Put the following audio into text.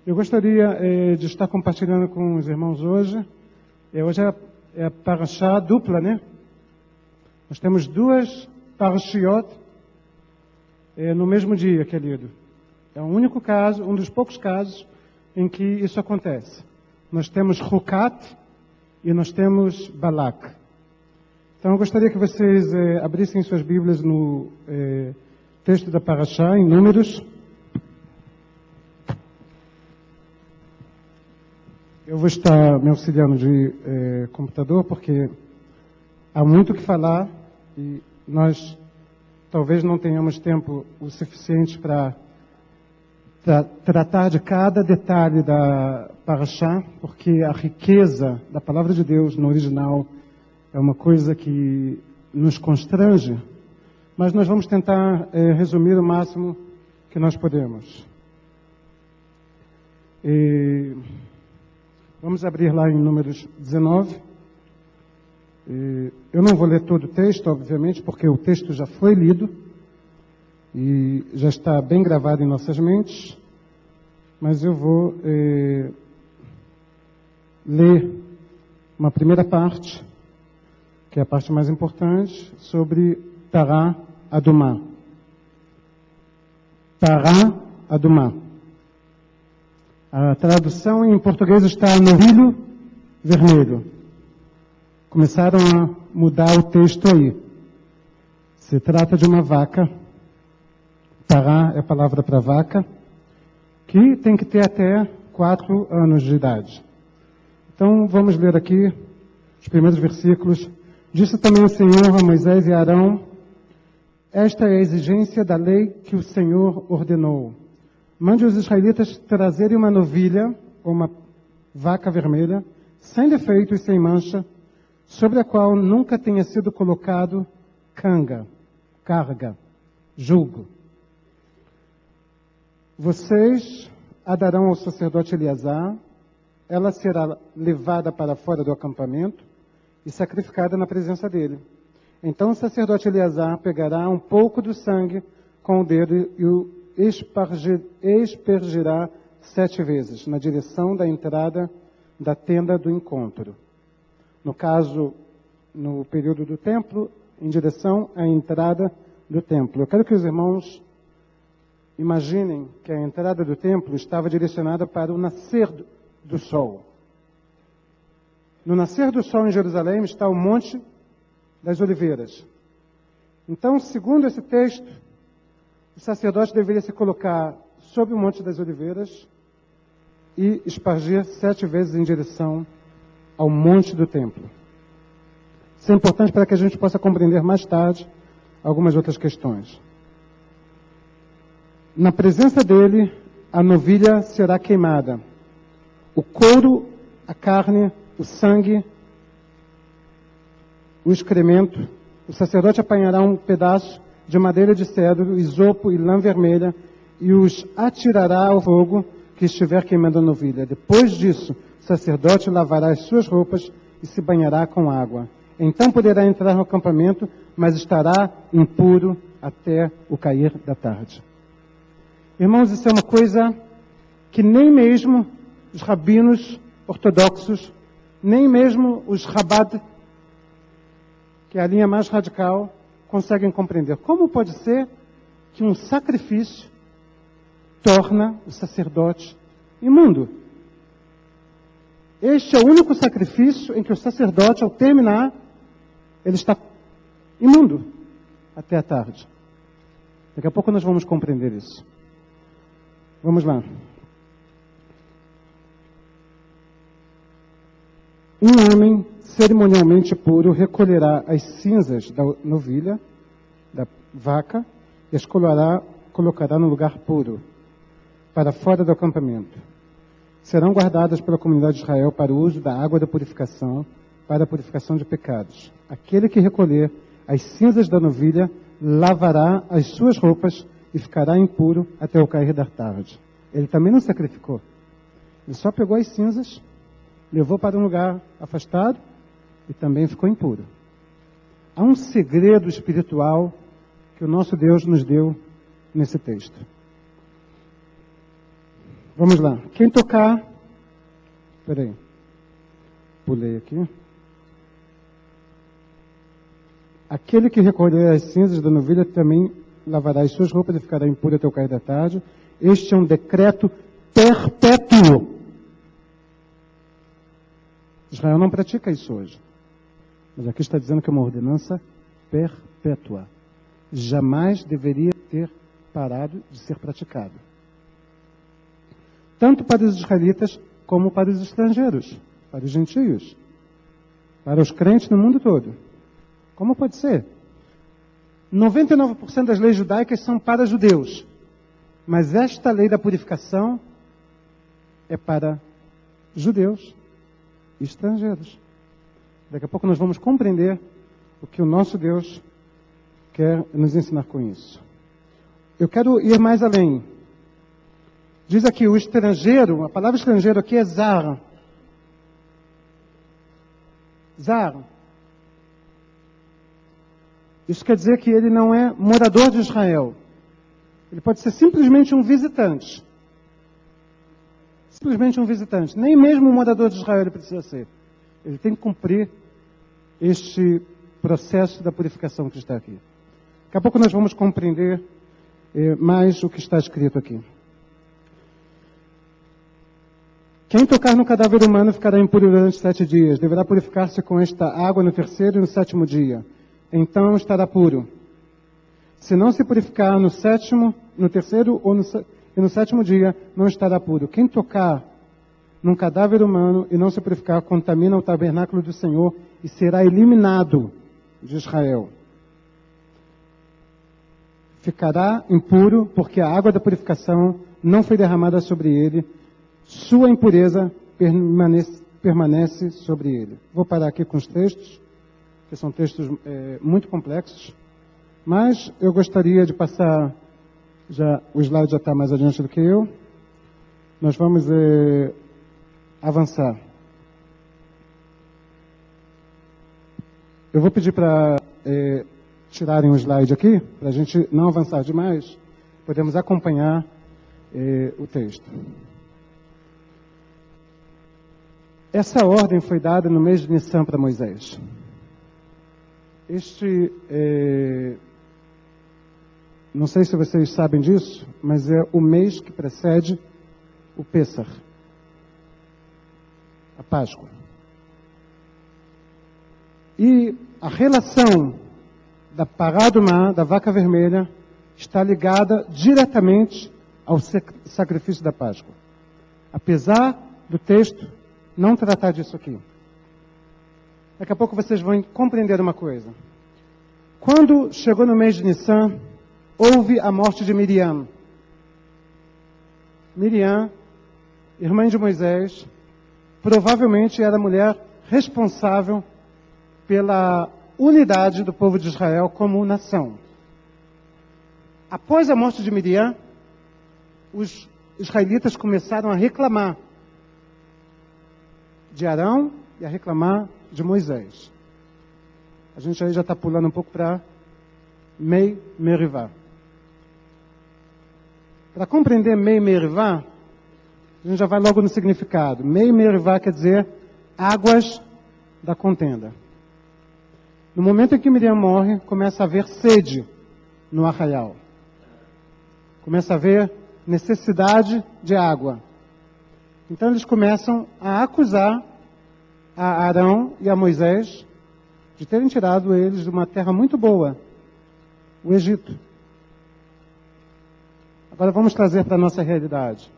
Eu gostaria de estar compartilhando com os irmãos hoje. Hoje é a parashá dupla, né? Nós temos duas parashiot no mesmo dia que é lido. É o único caso, um dos poucos casos em que isso acontece. Nós temos Hukat e nós temos Balak. Então eu gostaria que vocês abrissem suas Bíblias no texto da parashá, em Números. Eu vou estar me auxiliando de computador porque há muito o que falar e nós talvez não tenhamos tempo o suficiente para tratar de cada detalhe da parashá, porque a riqueza da palavra de Deus no original é uma coisa que nos constrange, mas nós vamos tentar resumir o máximo que nós podemos. Vamos abrir lá em Números 19. Eu não vou ler todo o texto, obviamente, porque o texto já foi lido e já está bem gravado em nossas mentes, mas eu vou ler uma primeira parte, que é a parte mais importante, sobre Tará Adumá. Tará Adumá. A tradução em português está novilho vermelho. Começaram a mudar o texto aí. Se trata de uma vaca. Tará é a palavra para vaca, que tem que ter até 4 anos de idade. Então vamos ler aqui os primeiros versículos. Disse também o Senhor a Moisés e a Arão: esta é a exigência da lei que o Senhor ordenou. Mande os israelitas trazerem uma novilha, ou uma vaca vermelha, sem defeito e sem mancha, sobre a qual nunca tenha sido colocado carga, jugo. Vocês a darão ao sacerdote Eleazar, ela será levada para fora do acampamento e sacrificada na presença dele. Então o sacerdote Eleazar pegará um pouco do sangue com o dedo e o espergirá 7 vezes na direção da entrada da tenda do encontro. No caso, no período do templo, em direção à entrada do templo. Eu quero que os irmãos imaginem que a entrada do templo estava direcionada para o nascer do sol. No nascer do sol em Jerusalém está o Monte das Oliveiras. Então, segundo esse texto, o sacerdote deveria se colocar sobre o Monte das Oliveiras e espargir 7 vezes em direção ao monte do templo. Isso é importante para que a gente possa compreender mais tarde algumas outras questões. Na presença dele, a novilha será queimada. O couro, a carne, o sangue, o excremento. O sacerdote apanhará um pedaço de madeira de cedro, isopo e lã vermelha, e os atirará ao fogo que estiver queimando a novilha. Depois disso, o sacerdote lavará as suas roupas e se banhará com água. Então poderá entrar no acampamento, mas estará impuro até o cair da tarde. Irmãos, isso é uma coisa que nem mesmo os rabinos ortodoxos, nem mesmo os Chabad, que é a linha mais radical, conseguem compreender. Como pode ser que um sacrifício torna o sacerdote imundo? Este é o único sacrifício em que o sacerdote, ao terminar, ele está imundo até a tarde. Daqui a pouco nós vamos compreender isso. Vamos lá. Um homem cerimonialmente puro recolherá as cinzas da novilha, da vaca, e as colocará no lugar puro, para fora do acampamento. Serão guardadas pela comunidade de Israel para o uso da água da purificação, para a purificação de pecados. Aquele que recolher as cinzas da novilha lavará as suas roupas e ficará impuro até o cair da tarde. Ele também não sacrificou. Ele só pegou as cinzas, levou para um lugar afastado e também ficou impuro. Há um segredo espiritual que o nosso Deus nos deu nesse texto. Vamos lá. Quem tocar... Peraí. Pulei aqui. Aquele que recolher as cinzas da novilha também lavará as suas roupas e ficará impuro até o cair da tarde. Este é um decreto perpétuo. Israel não pratica isso hoje. Mas aqui está dizendo que é uma ordenança perpétua. Jamais deveria ter parado de ser praticado. Tanto para os israelitas como para os estrangeiros, para os gentios, para os crentes no mundo todo. Como pode ser? 99% das leis judaicas são para judeus. Mas esta lei da purificação é para judeus e estrangeiros. Daqui a pouco nós vamos compreender o que o nosso Deus quer nos ensinar com isso. Eu quero ir mais além. Diz aqui o estrangeiro, a palavra estrangeiro aqui é zar. Zar. Isso quer dizer que ele não é morador de Israel. Ele pode ser simplesmente um visitante. Simplesmente um visitante. Nem mesmo um morador de Israel ele precisa ser. Ele tem que cumprir este processo da purificação que está aqui. Daqui a pouco nós vamos compreender mais o que está escrito aqui. Quem tocar no cadáver humano ficará impuro durante 7 dias. Deverá purificar-se com esta água no 3º e no 7º dia. Então estará puro. Se não se purificar no 7º, no 3º e no 7º dia, não estará puro. Quem tocar num cadáver humano e não se purificar, contamina o tabernáculo do Senhor e será eliminado de Israel. Ficará impuro porque a água da purificação não foi derramada sobre ele. Sua impureza permanece sobre ele. Vou parar aqui com os textos, que são textos muito complexos, mas eu gostaria de passar, o slide já está mais adiante do que eu. Nós vamos avançar. Eu vou pedir para tirarem o slide aqui, para a gente não avançar demais, podemos acompanhar o texto. Essa ordem foi dada no mês de Nissan para Moisés. Não sei se vocês sabem disso, mas é o mês que precede o Pêssar, a Páscoa. E a relação da pará do mar, da vaca vermelha, está ligada diretamente ao sacrifício da Páscoa. Apesar do texto não tratar disso aqui. Daqui a pouco vocês vão compreender uma coisa. Quando chegou no mês de Nissan, houve a morte de Miriam. Miriam, irmã de Moisés, provavelmente era a mulher responsável pela unidade do povo de Israel como nação. Após a morte de Miriam, os israelitas começaram a reclamar de Arão e a reclamar de Moisés. A gente aí já está pulando um pouco para Mei Merivá. Para compreender Mei Merivá, a gente já vai logo no significado. Mei Merivá quer dizer águas da contenda. No momento em que Miriam morre, começa a haver sede no arraial. Começa a haver necessidade de água. Então eles começam a acusar a Arão e a Moisés de terem tirado eles de uma terra muito boa, o Egito. Agora vamos trazer para a nossa realidade.